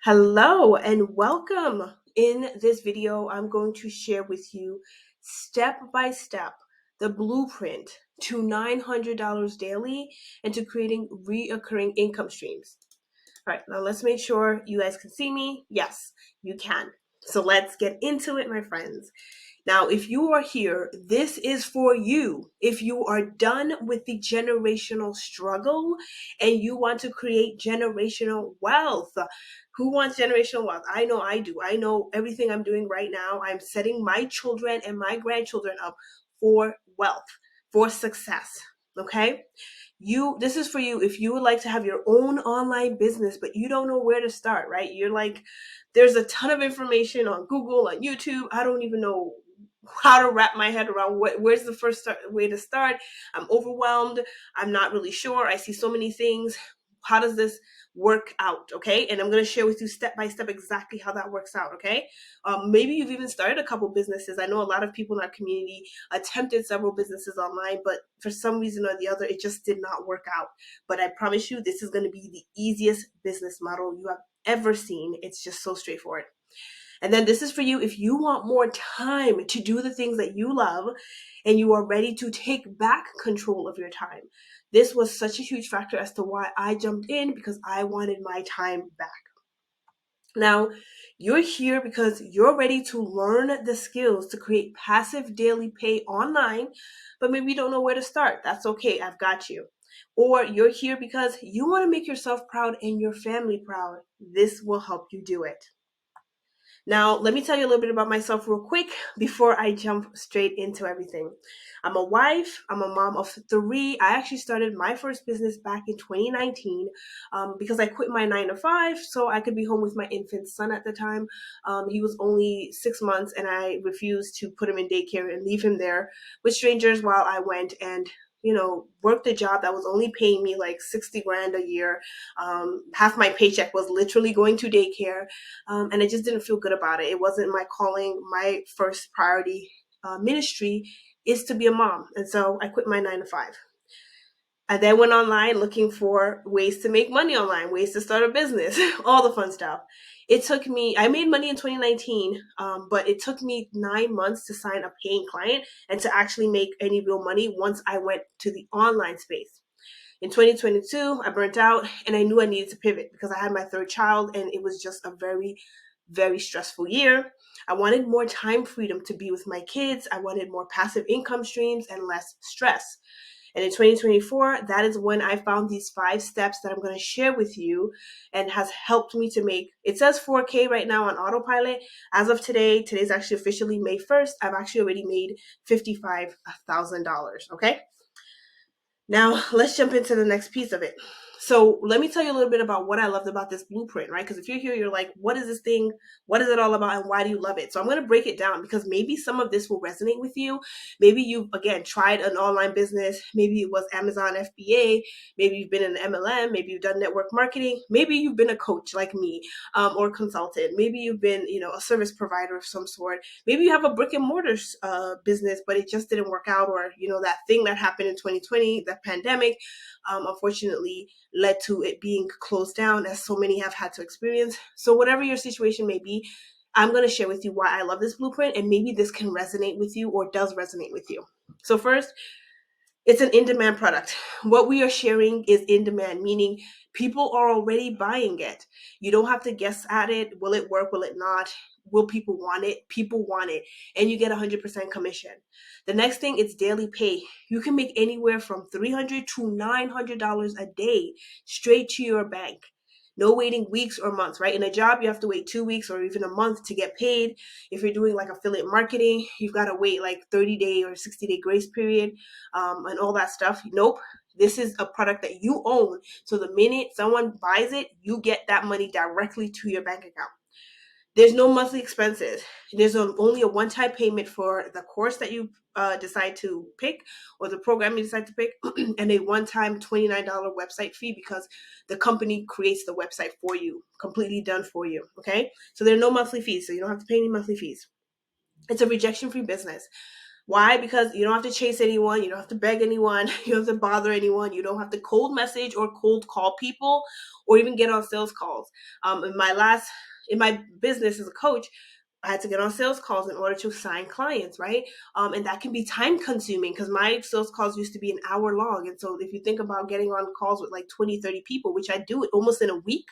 Hello and welcome. In this video, I'm going to share with you step by step the blueprint to $900 daily and to creating reoccurring income streams. All right, now let's make sure you guys can see me. Yes, you can. So let's get into it, my friends. Now, if you are here, this is for you. If you are done with the generational struggle and you want to create generational wealth, who wants generational wealth? I know I do. I know everything I'm doing right now, I'm setting my children and my grandchildren up for wealth, for success. Okay? This is for you if you would like to have your own online business but you don't know where to start, right? You're like, there's a ton of information on Google, on YouTube. I don't even know how to wrap my head around where's the way to start. I'm overwhelmed. I'm not really sure. I see so many things. How does this work out? Okay, and I'm going to share with you step by step exactly how that works out. Okay, maybe you've even started a couple businesses. I know a lot of people in our community attempted several businesses online, but for some reason or the other it just did not work out. But I promise you, this is going to be the easiest business model you have ever seen. It's just so straightforward. And then this is for you if you want more time to do the things that you love and you are ready to take back control of your time. This was such a huge factor as to why I jumped in, because I wanted my time back. Now, you're here because you're ready to learn the skills to create passive daily pay online, but maybe you don't know where to start. That's okay, I've got you. Or you're here because you want to make yourself proud and your family proud. This will help you do it. Now, let me tell you a little bit about myself real quick before I jump straight into everything. I'm a wife, I'm a mom of three. I actually started my first business back in 2019 because I quit my 9 to 5 so I could be home with my infant son at the time. He was only 6 months and I refused to put him in daycare and leave him there with strangers while I went and worked a job that was only paying me like 60 grand a year. Half my paycheck was literally going to daycare, and I just didn't feel good about it. It wasn't my calling. My first priority ministry is to be a mom, and so I quit my 9 to 5. I then went online looking for ways to make money online, ways to start a business, all the fun stuff. I made money in 2019, but it took me 9 months to sign a paying client and to actually make any real money once I went to the online space. In 2022, I burnt out and I knew I needed to pivot because I had my third child and it was just a very, very stressful year. I wanted more time freedom to be with my kids. I wanted more passive income streams and less stress. And in 2024, that is when I found these 5 steps that I'm going to share with you and has helped me to make, it says 4K right now on autopilot. As of today, today's actually officially May 1st, I've actually already made $55,000. Okay. Now, let's jump into the next piece of it. So, let me tell you a little bit about what I loved about this blueprint, right? Because if you're here, you're like, what is this thing? What is it all about? And why do you love it? So, I'm going to break it down because maybe some of this will resonate with you. Maybe you've, again, tried an online business. Maybe it was Amazon FBA. Maybe you've been in MLM. Maybe you've done network marketing. Maybe you've been a coach like me, or consultant. Maybe you've been, a service provider of some sort. Maybe you have a brick and mortar business, but it just didn't work out, or that thing that happened in 2020, the pandemic, unfortunately led to it being closed down, as so many have had to experience. So whatever your situation may be, I'm going to share with you why I love this blueprint, and maybe this can resonate with you or does resonate with you. So first, it's an in-demand product. What we are sharing is in demand, meaning people are already buying it. You don't have to guess at it. Will it work? Will it not? Will people want it? People want it. And you get 100% commission. The next thing is daily pay. You can make anywhere from $300 to $900 a day straight to your bank. No waiting weeks or months, right? In a job, you have to wait 2 weeks or even a month to get paid. If you're doing like affiliate marketing, you've got to wait like 30-day or 60-day grace period, and all that stuff. Nope. This is a product that you own. So the minute someone buys it, you get that money directly to your bank account. There's no monthly expenses. There's only a one-time payment for the course that you decide to pick, or the program you decide to pick, and a one-time $29 website fee because the company creates the website for you, completely done for you. Okay, so there are no monthly fees, so you don't have to pay any monthly fees. It's a rejection-free business. Why? Because you don't have to chase anyone. You don't have to beg anyone. You don't have to bother anyone. You don't have to cold message or cold call people or even get on sales calls. In my business as a coach, I had to get on sales calls in order to sign clients, right? And that can be time consuming because my sales calls used to be an hour long. And so if you think about getting on calls with like 20, 30 people, which I do almost in a week,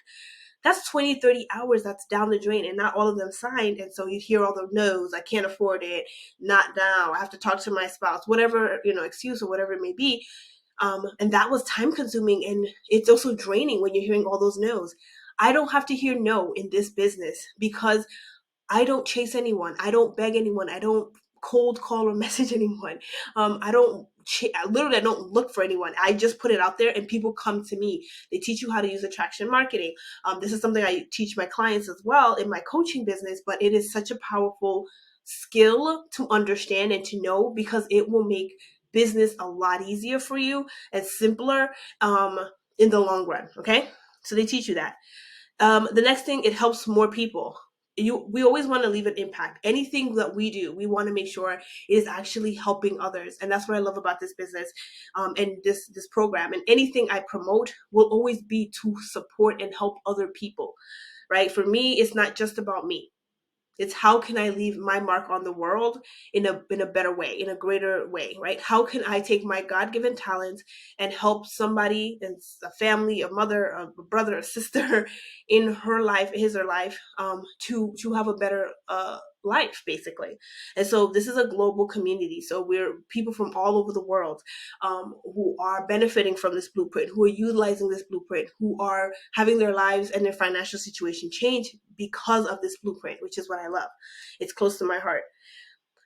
that's 20, 30 hours that's down the drain, and not all of them signed. And so you hear all the no's, I can't afford it, not now, I have to talk to my spouse, whatever, excuse or whatever it may be. And that was time consuming, and it's also draining when you're hearing all those no's. I don't have to hear no in this business because I don't chase anyone. I don't beg anyone. I don't cold call or message anyone. I don't look for anyone. I just put it out there and people come to me. They teach you how to use attraction marketing. This is something I teach my clients as well in my coaching business, but it is such a powerful skill to understand and to know because it will make business a lot easier for you and simpler in the long run. Okay. So they teach you that. The next thing, it helps more people. We always want to leave an impact. Anything that we do, we want to make sure it is actually helping others, and that's what I love about this business, and this program. And anything I promote will always be to support and help other people, right? For me, it's not just about me. It's how can I leave my mark on the world in a better way, in a greater way, right? How can I take my God-given talents and help somebody, and a family, a mother, a brother, a sister, in her life, his or life, to have a better life, basically. And so this is a global community. So we're people from all over the world who are benefiting from this blueprint, who are utilizing this blueprint, who are having their lives and their financial situation change because of this blueprint, which is what I love. It's close to my heart.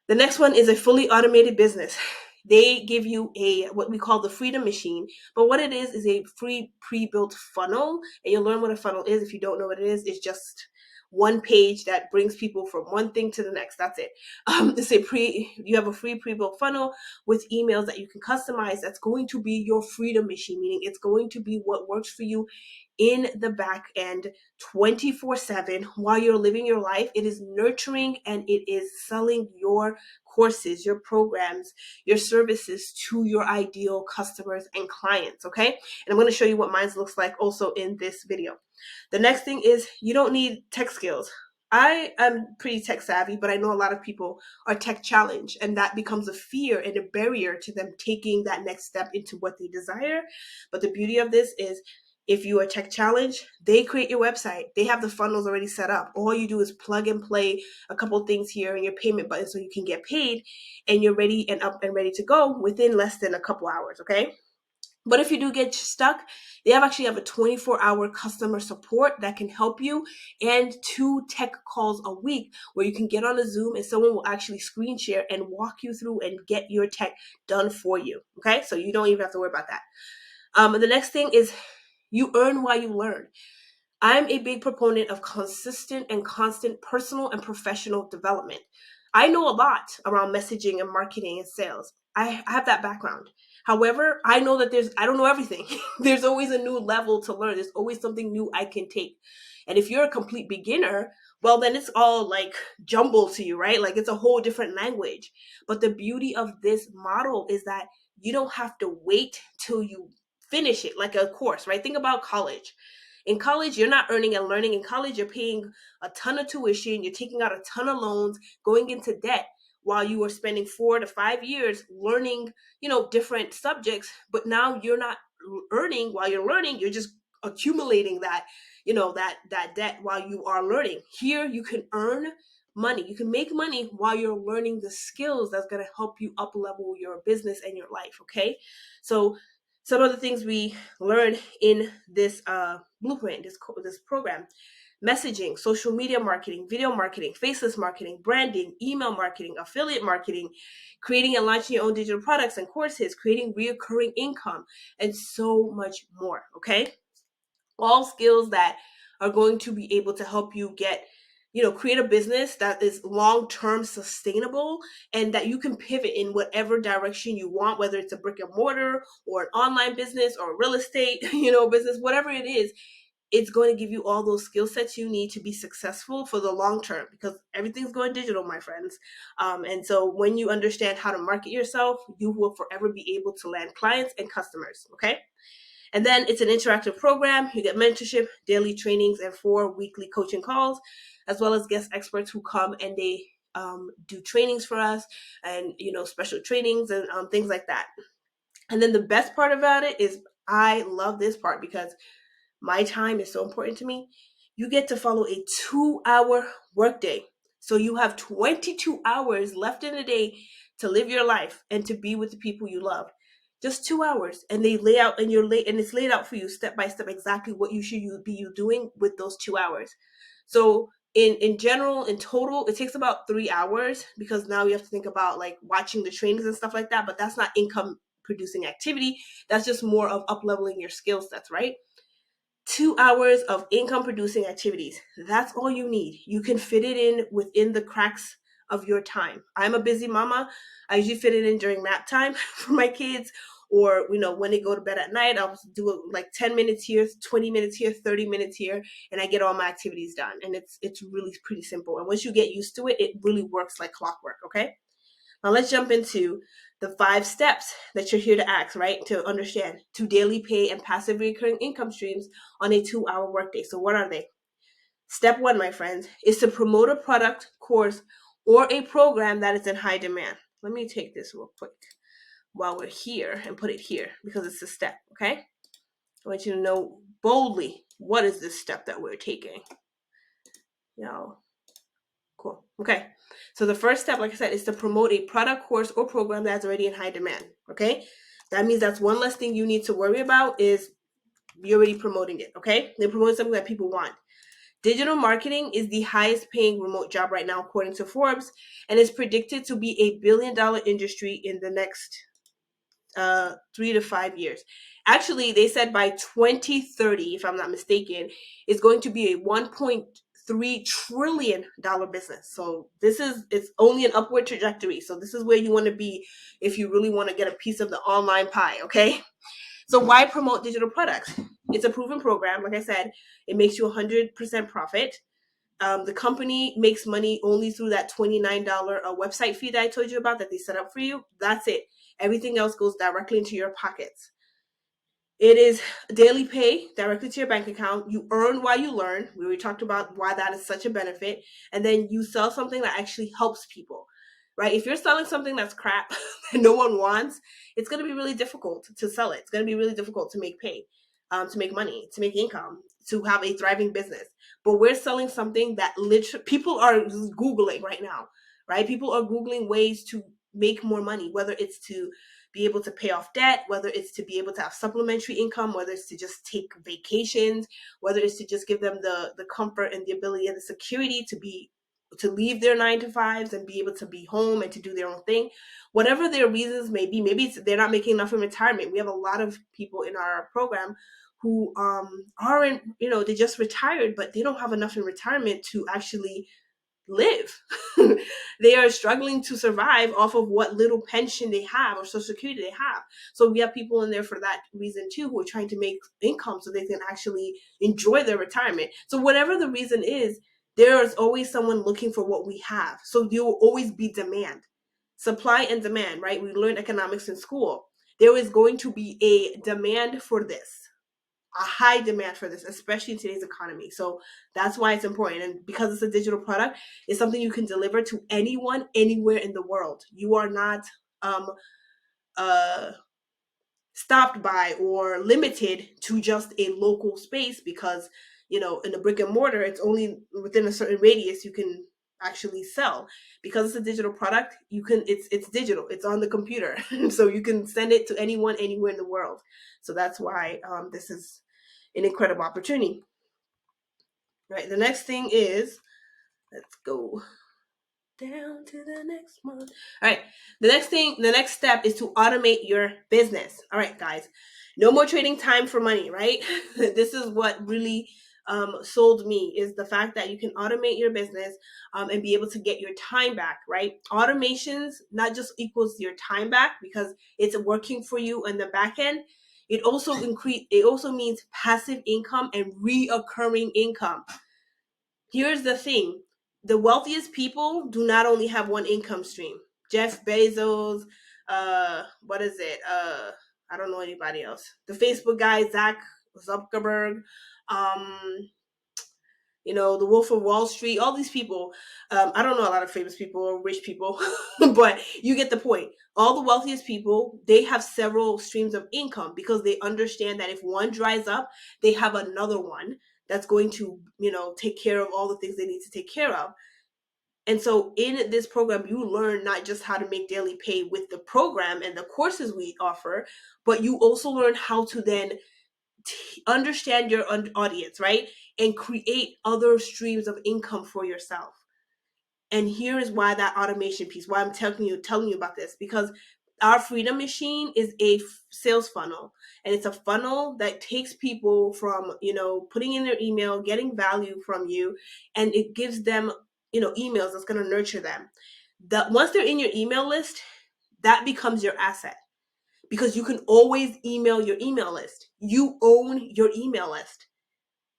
The next one is a fully automated business. They give you what we call the freedom machine, but what it is a free pre-built funnel, and you'll learn what a funnel is. If you don't know what it is, it's just one page that brings people from one thing to the next. That's it. You have a free pre-built funnel with emails that you can customize. That's going to be your freedom machine, meaning it's going to be what works for you in the back end 24/7 while you're living your life. It is nurturing and it is selling your courses, your programs, your services to your ideal customers and clients. Okay. And I'm going to show you what mine looks like also in this video. The next thing is you don't need tech skills. I am pretty tech savvy, but I know a lot of people are tech challenged, and that becomes a fear and a barrier to them taking that next step into what they desire. But the beauty of this is if you are tech challenged, they create your website. They have the funnels already set up. All you do is plug and play a couple things here in your payment button so you can get paid, and you're ready and up and ready to go within less than a couple hours, okay? But if you do get stuck, they actually have a 24-hour customer support that can help you, and 2 tech calls a week where you can get on a Zoom and someone will actually screen share and walk you through and get your tech done for you. Okay, so you don't even have to worry about that. The next thing is you earn while you learn. I'm a big proponent of consistent and constant personal and professional development. I know a lot around messaging and marketing and sales. I have that background. However, I know that I don't know everything. There's always a new level to learn. There's always something new I can take. And if you're a complete beginner, well, then it's all like jumbled to you, right? Like it's a whole different language. But the beauty of this model is that you don't have to wait till you finish it like a course, right? Think about college. In college, you're not earning and learning. In college, you're paying a ton of tuition, you're taking out a ton of loans, going into debt while you are spending 4 to 5 years learning, different subjects. But now you're not earning while you're learning, you're just accumulating that, that debt while you are learning. Here, you can earn money. You can make money while you're learning the skills that's going to help you up level your business and your life. Okay. So some of the things we learn in this blueprint, this program: messaging, social media marketing, video marketing, faceless marketing, branding, email marketing, affiliate marketing, creating and launching your own digital products and courses, creating reoccurring income, and so much more. Okay, all skills that are going to be able to help you create a business that is long-term sustainable and that you can pivot in whatever direction you want, whether it's a brick and mortar or an online business or real estate, business, whatever it is. It's going to give you all those skill sets you need to be successful for the long term, because everything's going digital, my friends. And so when you understand how to market yourself, you will forever be able to land clients and customers. Okay. And then it's an interactive program. You get mentorship, daily trainings, and 4 weekly coaching calls, as well as guest experts who come and they do trainings for us, and special trainings and things like that. And then the best part about it is, I love this part because my time is so important to me. You get to follow a 2-hour workday. So you have 22 hours left in the day to live your life and to be with the people you love. Just 2 hours. And they lay out, and it's laid out for you step by step exactly what you should be doing with those 2 hours. So in general, in total, it takes about 3 hours, because now you have to think about like watching the trainings and stuff like that. But that's not income producing activity. That's just more of up leveling your skill sets, right? 2 hours of income producing activities. That's all you need. You can fit it in within the cracks of your time. I'm a busy mama. I usually fit it in during nap time for my kids, or when they go to bed at night. I'll do like 10 minutes here, 20 minutes here, 30 minutes here, and I get all my activities done. And it's really pretty simple. And once you get used to it, it really works like clockwork, okay? Now let's jump into the 5 steps that you're here to ask, right? To understand, to daily pay and passive recurring income streams on a 2-hour workday. So what are they? Step 1, my friends, is to promote a product, course, or a program that is in high demand. Let me take this real quick while we're here and put it here, because it's a step, okay? I want you to know boldly, what is this step that we're taking? Cool. Okay. So the first step, like I said, is to promote a product, course, or program that's already in high demand. Okay. That means that's one less thing you need to worry about, is you're already promoting it. Okay. They're promoting something that people want. Digital marketing is the highest paying remote job right now, according to Forbes, and is predicted to be a $1 billion industry in the next 3 to 5 years. Actually, they said by 2030, if I'm not mistaken, it's going to be a $1.3 trillion business. So it's only an upward trajectory. So this is where you want to be if you really want to get a piece of the online pie, okay? So why promote digital products? It's a proven program. Like I said, it makes you 100% profit. The company makes money only through that $29 website fee that I told you about, that they set up for you. That's it. Everything else goes directly into your pockets. It is daily pay directly to your bank account. You earn while you learn. We already talked about why that is such a benefit. And then you sell something that actually helps people, right? If you're selling something that's crap that no one wants, it's going to be really difficult to sell it. It's going to be really difficult to make pay, to make money, to make income, to have a thriving business. But we're selling something that literally people are Googling right now, right? People are Googling ways to make more money, whether it's to be able to pay off debt, whether it's to be able to have supplementary income, whether it's to just take vacations, whether it's to just give them the comfort and the ability and the security to leave their 9 to 5s and be able to be home and to do their own thing. Whatever their reasons may be, maybe they're not making enough in retirement. We have a lot of people in our program who aren't, they just retired, but they don't have enough in retirement to actually live. They are struggling to survive off of what little pension they have or social security they have. So we have people in there for that reason too, who are trying to make income so they can actually enjoy their retirement. So whatever the reason is, there is always someone looking for what we have. So there will always be demand, supply and demand, right? We learned economics in school. There is going to be a demand for this, a high demand for this, especially in today's economy. So that's why it's important. And because it's a digital product, it's something you can deliver to anyone, anywhere in the world. You are not uh, stopped by or limited to just a local space, because, in a brick and mortar, it's only within a certain radius you can actually sell. Because it's a digital product, it's digital, it's on the computer. So you can send it to anyone, anywhere in the world. So that's why this is an incredible opportunity. Right. The next thing is, let's go down to the next one. All right. The next step is to automate your business. All right, guys. No more trading time for money, right? This is what really sold me, is the fact that you can automate your business and be able to get your time back, right? Automations not just equals your time back because it's working for you in the back end. It also means passive income and reoccurring income. Here's the thing. The wealthiest people do not only have one income stream. Jeff Bezos, what is it? I don't know anybody else. The Facebook guy, Zach Zuckerberg, um, the Wolf of Wall Street, all these people. I don't know a lot of famous people or rich people, but you get the point. All the wealthiest people, they have several streams of income because they understand that if one dries up, they have another one that's going to, take care of all the things they need to take care of. And so in this program, you learn not just how to make daily pay with the program and the courses we offer, but you also learn how to then understand your audience, right? And create other streams of income for yourself. And here is why that automation piece, why I'm telling you about this, because our Freedom Machine is a sales funnel, and it's a funnel that takes people from, putting in their email, getting value from you, and it gives them, emails that's going to nurture them. That once they're in your email list, that becomes your asset because you can always email your email list. You own your email list.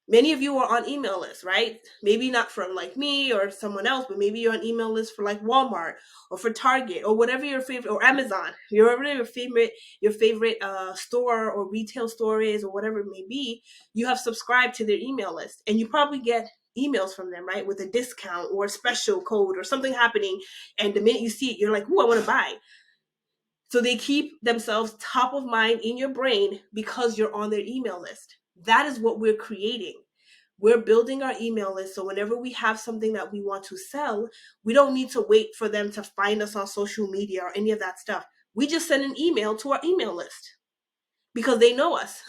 Many of you are on email lists, right? Maybe not from like me or someone else, but maybe you're on email lists for like Walmart or for Target or whatever your favorite, or Amazon, whatever your favorite store or retail store is, or whatever it may be. You have subscribed to their email list, and you probably get emails from them, right, with a discount or a special code or something happening. And the minute you see it, you're like, "Ooh, I want to buy." So they keep themselves top of mind in your brain because you're on their email list. That is what we're creating. We're building our email list. So whenever we have something that we want to sell, we don't need to wait for them to find us on social media or any of that stuff. We just send an email to our email list because they know us.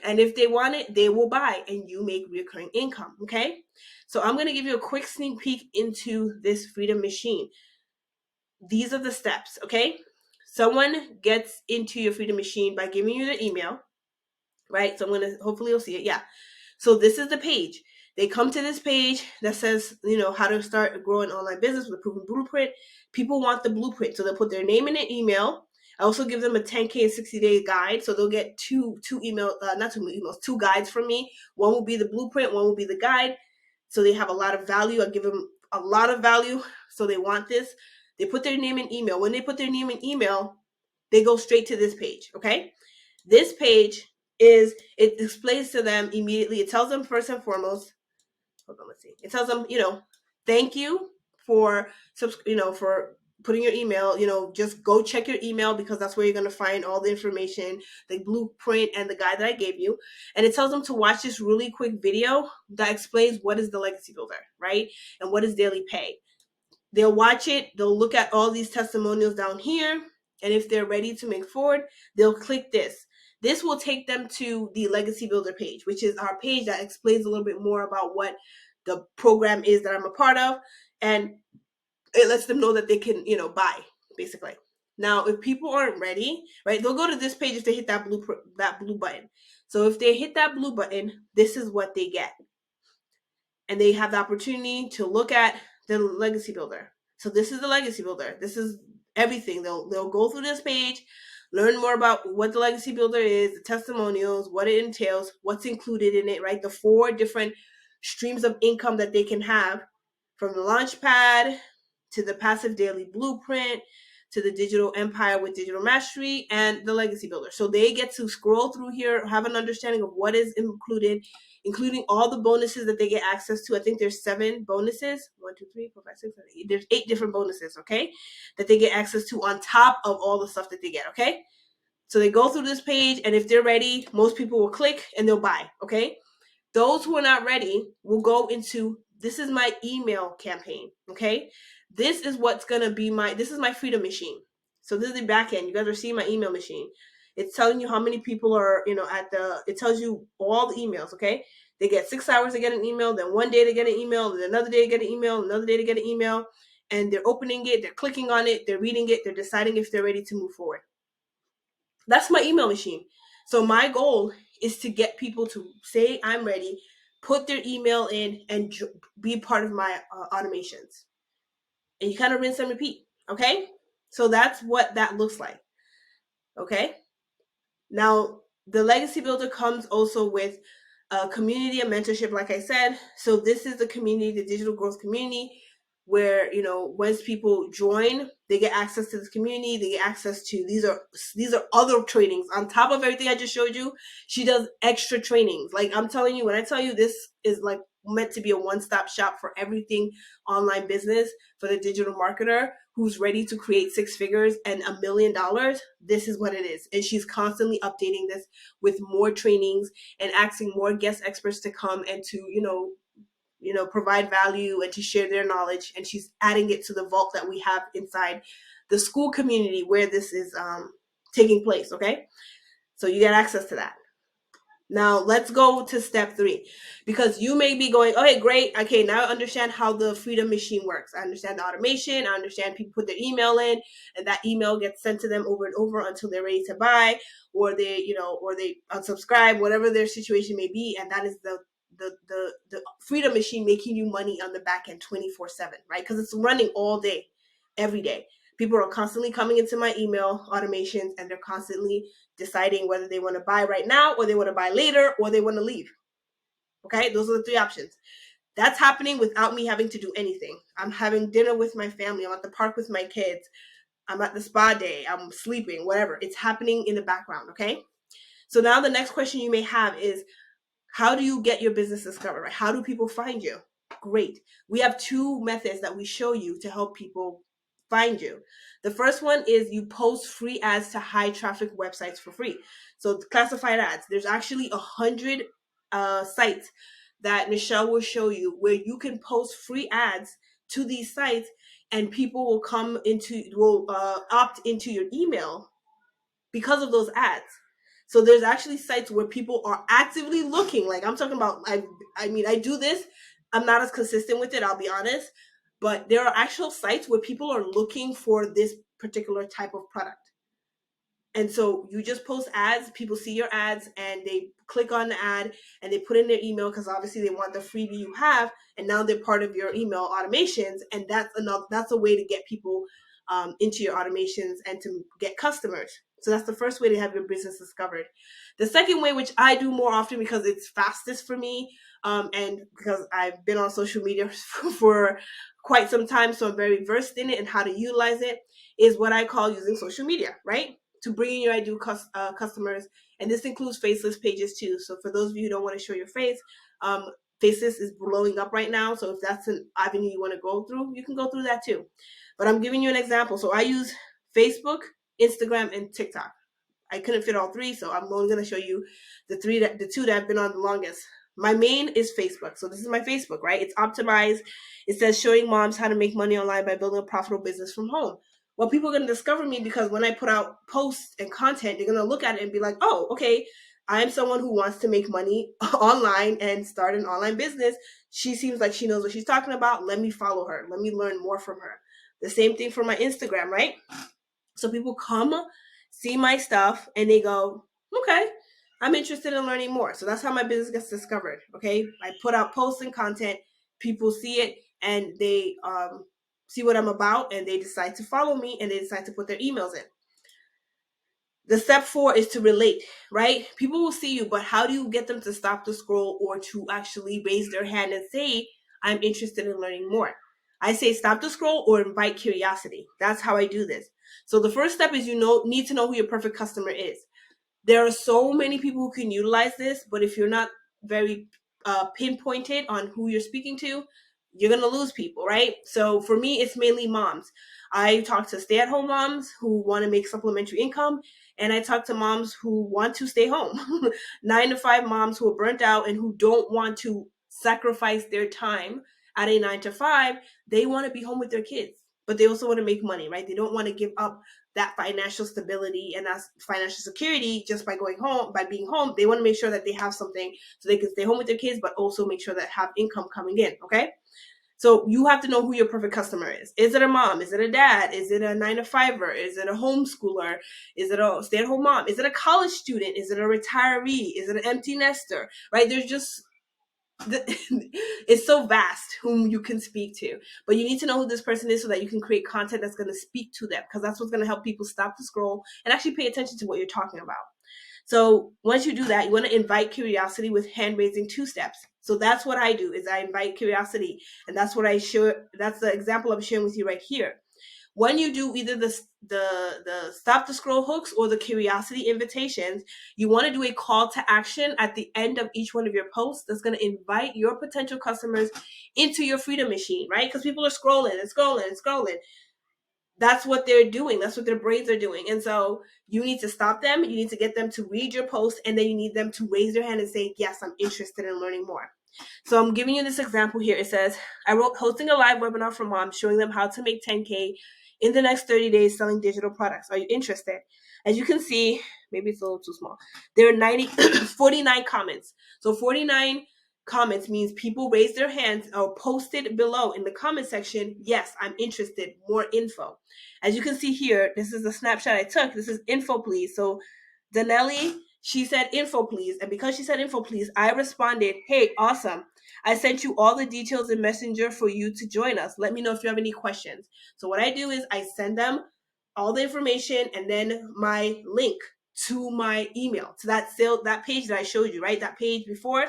And if they want it, they will buy, and you make recurring income. Okay. So I'm going to give you a quick sneak peek into this Freedom Machine. These are the steps. Okay. Someone gets into your Freedom Machine by giving you their email, right? So hopefully you'll see it. Yeah. So this is the page. They come to this page that says, how to start a growing online business with a proven blueprint. People want the blueprint. So they'll put their name in an email. I also give them a 10K and 60-day guide. So they'll get two guides from me. One will be the blueprint. One will be the guide. So they have a lot of value. I give them a lot of value. So they want this. They put their name and email. When they put their name and email, they go straight to this page. Okay. This page it displays to them immediately. It tells them first and foremost, hold on, let's see. It tells them, thank you for, for putting your email, just go check your email because that's where you're going to find all the information, the blueprint and the guide that I gave you. And it tells them to watch this really quick video that explains what is the legacy builder, right? And what is daily pay. They'll watch it. They'll look at all these testimonials down here. And if they're ready to make forward, they'll click this. This will take them to the Legacy Builder page, which is our page that explains a little bit more about what the program is that I'm a part of. And it lets them know that they can, buy, basically. Now, if people aren't ready, right, they'll go to this page if they hit that blue button. So if they hit that blue button, this is what they get. And they have the opportunity to look at the Legacy Builder. So this is the Legacy Builder. This is everything. They'll go through this page, learn more about what the Legacy Builder is, the testimonials, what it entails, what's included in it, right? The 4 different streams of income that they can have, from the Launchpad to the Passive Daily Blueprint to the Digital Empire with Digital Mastery and the Legacy Builder. So they get to scroll through here, have an understanding of what is included, including all the bonuses that they get access to. I think there's 7 bonuses. 1, 2, 3, 4, 5, 6, 7, 8. There's 8 different bonuses, okay, that they get access to on top of all the stuff that they get, okay? So they go through this page, and if they're ready, most people will click and they'll buy, okay? Those who are not ready will go into, this is my email campaign, okay? This is what's going to be this is my Freedom Machine. So this is the back end. You guys are seeing my email machine. It's telling you how many people are, it tells you all the emails, okay? They get 6 hours to get an email, then one day to get an email, then another day to get an email, another day to get an email, and they're opening it, they're clicking on it, they're reading it, they're deciding if they're ready to move forward. That's my email machine. So my goal is to get people to say, I'm ready, put their email in, and be part of my automations. And you kind of rinse and repeat, okay? So that's what that looks like, okay? Now, the Legacy Builder comes also with a community and mentorship, like I said. So this is the community, the digital growth community. where, once people join, they get access to this community. They get access to, these are other trainings on top of everything I just showed you. She does extra trainings. Like, I'm telling you, when I tell you, this is like meant to be a one-stop shop for everything online business, for the digital marketer who's ready to create six figures and $1 million. This is what it is. And she's constantly updating this with more trainings and asking more guest experts to come and to, provide value and to share their knowledge. And she's adding it to the vault that we have inside the school community where this is taking place. Okay. So you get access to that. Now let's go to step 3, because you may be going, okay, great. Okay, now I understand how the Freedom Machine works. I understand the automation. I understand people put their email in, and that email gets sent to them over and over until they're ready to buy, or they unsubscribe, whatever their situation may be. And that is the Freedom Machine making you money on the back end 24/7, right? Because it's running all day, every day. People are constantly coming into my email automations, and they're constantly deciding whether they want to buy right now, or they want to buy later, or they want to leave. Okay, those are the 3 options. That's happening without me having to do anything. I'm having dinner with my family. I'm at the park with my kids. I'm at the spa day. I'm sleeping, whatever. It's happening in the background. Okay. So now the next question you may have is, how do you get your business discovered, right? How do people find you? Great. We have 2 methods that we show you to help people find you. The first one is you post free ads to high traffic websites for free. So classified ads, there's actually 100 sites that Michelle will show you where you can post free ads to these sites, and people will opt into your email because of those ads. So there's actually sites where people are actively looking. Like, I'm talking about, I do this. I'm not as consistent with it, I'll be honest. But there are actual sites where people are looking for this particular type of product. And so you just post ads, people see your ads, and they click on the ad, and they put in their email, because obviously they want the freebie you have, and now they're part of your email automations. And that's a way to get people into your automations and to get customers. So that's the first way to have your business discovered. The second way, which I do more often because it's fastest for me, and because I've been on social media for quite some time, so I'm very versed in it and how to utilize it, is what I call using social media, right? To bring in your ideal customers. And this includes faceless pages too. So for those of you who don't want to show your face, faceless is blowing up right now. So if that's an avenue you want to go through, you can go through that too. But I'm giving you an example. So I use Facebook, Instagram, and TikTok. I couldn't fit all 3, so I'm only going to show you the 2 that I've been on the longest. My main is Facebook. So this is my Facebook, right? It's optimized. It says showing moms how to make money online by building a profitable business from home. Well, people are going to discover me because when I put out posts and content, they're going to look at it and be like, oh, okay, I'm someone who wants to make money online and start an online business. She seems like she knows what she's talking about. Let me follow her. Let me learn more from her. The same thing for my Instagram, right? So people come, see my stuff, and they go, okay, I'm interested in learning more. So that's how my business gets discovered. Okay. I put out posts and content, people see it, and they see what I'm about, and they decide to follow me, and they decide to put their emails in. The step 4 is to relate, right? People will see you, but how do you get them to stop the scroll or to actually raise their hand and say, I'm interested in learning more? I say stop the scroll or invite curiosity. That's how I do this. So the first step is need to know who your perfect customer is. There are so many people who can utilize this, but if you're not very pinpointed on who you're speaking to, you're going to lose people, right? So for me, it's mainly moms. I talk to stay-at-home moms who want to make supplementary income, and I talk to moms who want to stay home. 9-to-5 moms who are burnt out and who don't want to sacrifice their time at a 9-to-5. They want to be home with their kids, but they also want to make money, right? They don't want to give up that financial stability and that financial security just by going home, by being home. They want to make sure that they have something so they can stay home with their kids, but also make sure that have income coming in. Okay. So you have to know who your perfect customer is. Is it a mom? Is it a dad? Is it a 9-to-5er? Is it a homeschooler? Is it a stay-at-home mom? Is it a college student? Is it a retiree? Is it an empty nester? Right? There's just it's so vast whom you can speak to, but you need to know who this person is so that you can create content that's going to speak to them, because that's what's going to help people stop the scroll and actually pay attention to what you're talking about. So once you do that, you want to invite curiosity with hand raising 2 steps. So that's what I do is I invite curiosity. And that's what I show. That's the example I'm sharing with you right here. When you do either the stop the scroll hooks or the curiosity invitations, you want to do a call to action at the end of each one of your posts that's going to invite your potential customers into your freedom machine, right? Because people are scrolling and scrolling and scrolling. That's what they're doing. That's what their brains are doing. And so you need to stop them. You need to get them to read your post, and then you need them to raise their hand and say, yes, I'm interested in learning more. So I'm giving you this example here. It says, I wrote hosting a live webinar for moms showing them how to make 10K in the next 30 days selling digital products. Are you interested? As you can see, maybe it's a little too small. There are 49 comments. So 49 comments means people raised their hands or posted below in the comment section, yes, I'm interested, more info. As you can see here, this is the snapshot I took. This is info, please. So Danelli, she said info, please. And because she said info, please, I responded, hey, awesome. I sent you all the details in Messenger for you to join us. Let me know if you have any questions. So what I do is I send them all the information and then my link to my email, to that page that I showed you, right? That page before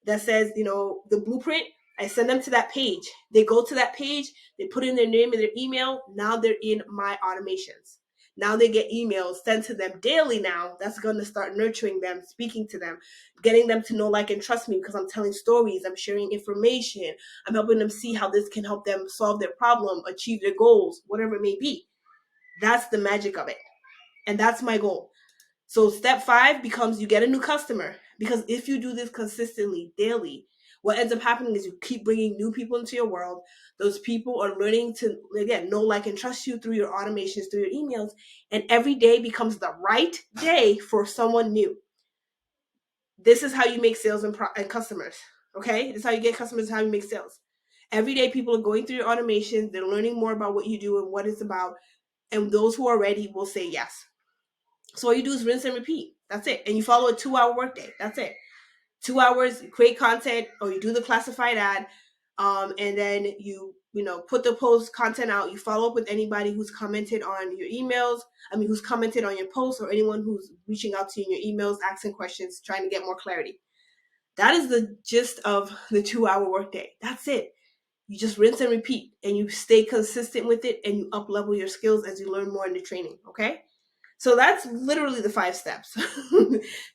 that says, the blueprint. I send them to that page. They go to that page, they put in their name and their email. Now they're in my automations. Now they get emails sent to them daily now. That's going to start nurturing them, speaking to them, getting them to know, like, and trust me because I'm telling stories, I'm sharing information, I'm helping them see how this can help them solve their problem, achieve their goals, whatever it may be. That's the magic of it. And that's my goal. So step 5 becomes you get a new customer, because if you do this consistently daily, what ends up happening is you keep bringing new people into your world. Those people are learning to, again, know, like, and trust you through your automations, through your emails, and every day becomes the right day for someone new. This is how you make sales and customers, okay? This is how you get customers, how you make sales. Every day people are going through your automations, they're learning more about what you do and what it's about, and those who are ready will say yes. So all you do is rinse and repeat. That's it. And you follow a 2-hour workday. That's it. 2 hours, you create content, or you do the classified ad, and then you put the post content out. You follow up with anybody who's commented on your emails. Who's commented on your posts, or anyone who's reaching out to you in your emails, asking questions, trying to get more clarity. That is the gist of the 2-hour workday. That's it. You just rinse and repeat, and you stay consistent with it, and you up level your skills as you learn more in the training. Okay. So that's literally the 5 steps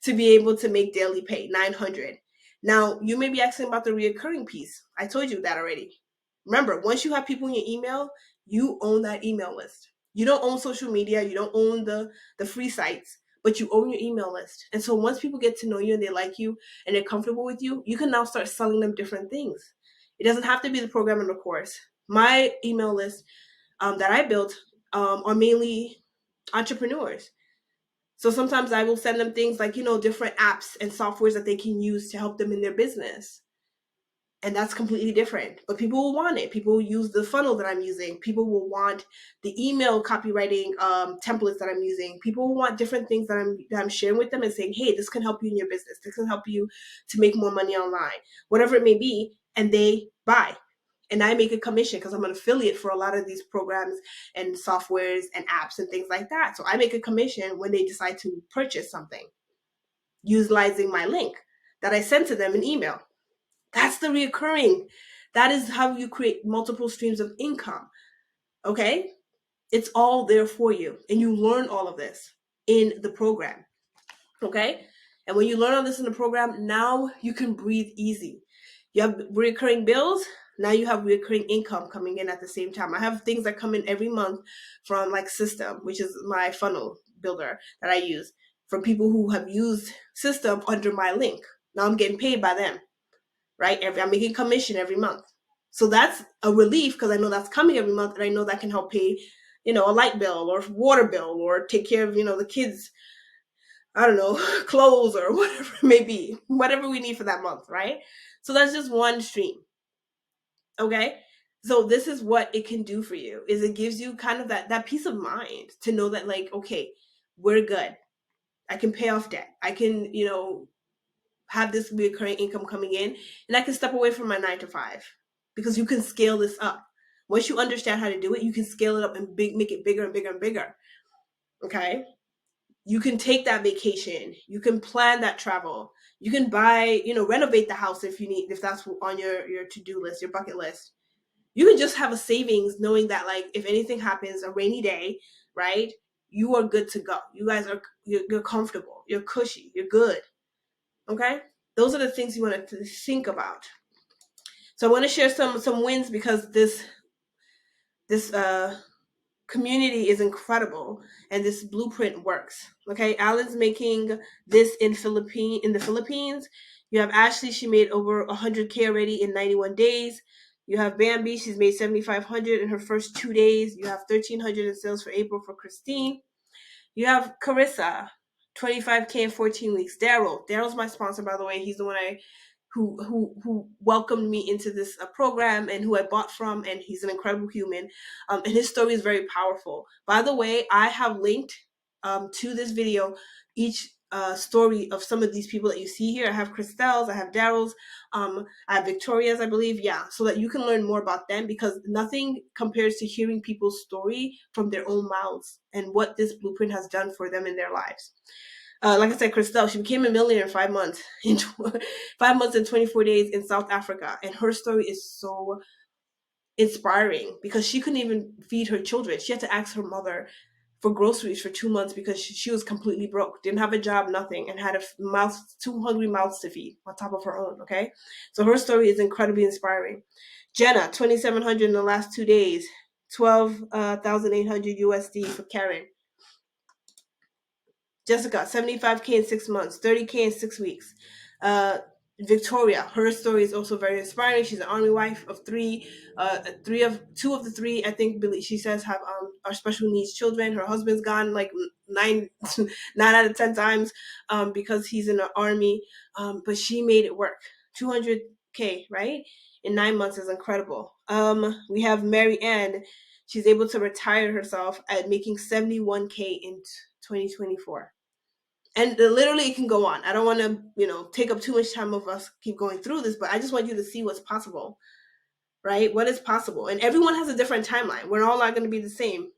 to be able to make daily pay, 900. Now, you may be asking about the reoccurring piece. I told you that already. Remember, once you have people in your email, you own that email list. You don't own social media. You don't own the free sites, but you own your email list. And so once people get to know you and they like you and they're comfortable with you, you can now start selling them different things. It doesn't have to be the program and the course. My email list that I built are mainly entrepreneurs. So sometimes I will send them things like, different apps and softwares that they can use to help them in their business. And that's completely different. But people will want it. People will use the funnel that I'm using. People will want the email copywriting templates that I'm using. People will want different things that I'm sharing with them and saying, hey, this can help you in your business. This can help you to make more money online, whatever it may be. And they buy. And I make a commission because I'm an affiliate for a lot of these programs and softwares and apps and things like that. So I make a commission when they decide to purchase something utilizing my link that I send to them in email. That's the reoccurring. That is how you create multiple streams of income. Okay? It's all there for you. And you learn all of this in the program. Okay? And when you learn all this in the program, now you can breathe easy. You have recurring bills. Now you have recurring income coming in at the same time. I have things that come in every month from like System, which is my funnel builder that I use, from people who have used System under my link. Now I'm getting paid by them, right? I'm making commission every month. So that's a relief because I know that's coming every month, and I know that can help pay, a light bill or water bill, or take care of, the kids, I don't know, clothes or whatever it may be, whatever we need for that month, right? So that's just one stream. Okay. So this is what it can do for you, is it gives you kind of that peace of mind to know that, like, okay, we're good. I can pay off debt. I can, have this recurring income coming in, and I can step away from my 9 to 5 because you can scale this up. Once you understand how to do it, you can scale it up and make it bigger and bigger and bigger. Okay. you can take that vacation. You can plan that travel. You can buy, renovate the house if you need, if that's on your to-do list, your bucket list. You can just have a savings knowing that, like, if anything happens, a rainy day, right? You are good to go. You guys are, you're comfortable. You're cushy. You're good. Okay? Those are the things you want to think about. So I want to share some wins because this community is incredible and this blueprint works. Okay, Alan's making this in the Philippines. You have Ashley, she made over 100K already in 91 days. You have Bambi, she's made 7,500 in her first 2 days. You have 1,300 in sales for April for Christine. You have Carissa, 25K in 14 weeks. Daryl's my sponsor, by the way. He's the one who welcomed me into this program and who I bought from, and he's an incredible human. And his story is very powerful. By the way, I have linked to this video each story of some of these people that you see here. I have Christelle's, I have Daryl's, I have Victoria's, I believe, yeah, so that you can learn more about them, because nothing compares to hearing people's story from their own mouths and what this blueprint has done for them in their lives. Like I said, Christelle, she became a millionaire in 5 months, in 5 months and 24 days in South Africa. And her story is so inspiring because she couldn't even feed her children. She had to ask her mother for groceries for 2 months because she was completely broke, didn't have a job, nothing, and had two hungry mouths to feed on top of her own. Okay, so her story is incredibly inspiring. Jenna, 2,700 in the last 2 days, 12,800 USD for Karen. Jessica, 75K in 6 months, 30K in 6 weeks. Victoria, her story is also very inspiring. She's an army wife of three. Two of the three, I think, she says, have are special needs children. Her husband's gone like 9 out of 10 times because he's in the army. But she made it work. 200K, right? In 9 months is incredible. We have Mary Ann. She's able to retire herself at making 71K in 2024. And literally it can go on. I don't want to, take up too much time of us keep going through this, but I just want you to see what's possible, right? What is possible. And everyone has a different timeline. We're all not going to be the same.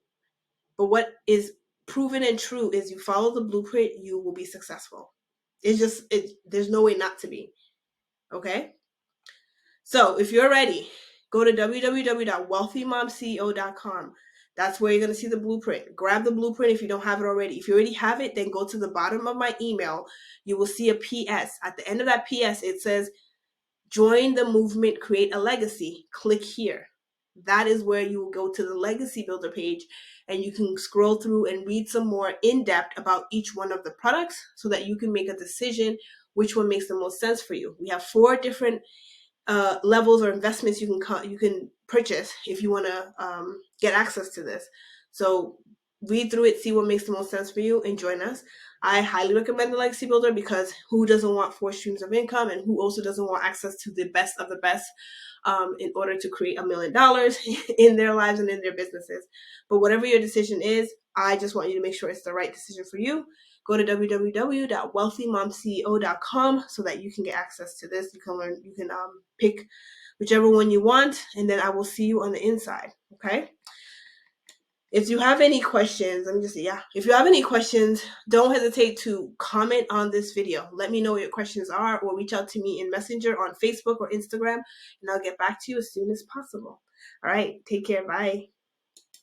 But what is proven and true is you follow the blueprint, you will be successful. There's no way not to be. Okay? So if you're ready, go to www.wealthymomceo.com. That's where you're going to see the blueprint. Grab the blueprint if you don't have it already. If you already have it, then go to the bottom of my email. You will see a PS. At the end of that PS, it says, join the movement, create a legacy. Click here. That is where you will go to the Legacy Builder page, and you can scroll through and read some more in depth about each one of the products so that you can make a decision which one makes the most sense for you. We have 4 different levels or investments you can purchase if you want to get access to this. So read through it, see what makes the most sense for you, and join us. I highly recommend the Legacy Builder because who doesn't want 4 streams of income, and who also doesn't want access to the best of the best in order to create $1 million in their lives and in their businesses. But whatever your decision is, I just want you to make sure it's the right decision for you. Go to www.wealthymomceo.com so that you can get access to this. You can learn, you can pick whichever one you want, and then I will see you on the inside. Okay? If you have any questions, if you have any questions, don't hesitate to comment on this video. Let me know what your questions are, or reach out to me in Messenger on Facebook or Instagram, and I'll get back to you as soon as possible. All right, take care. Bye.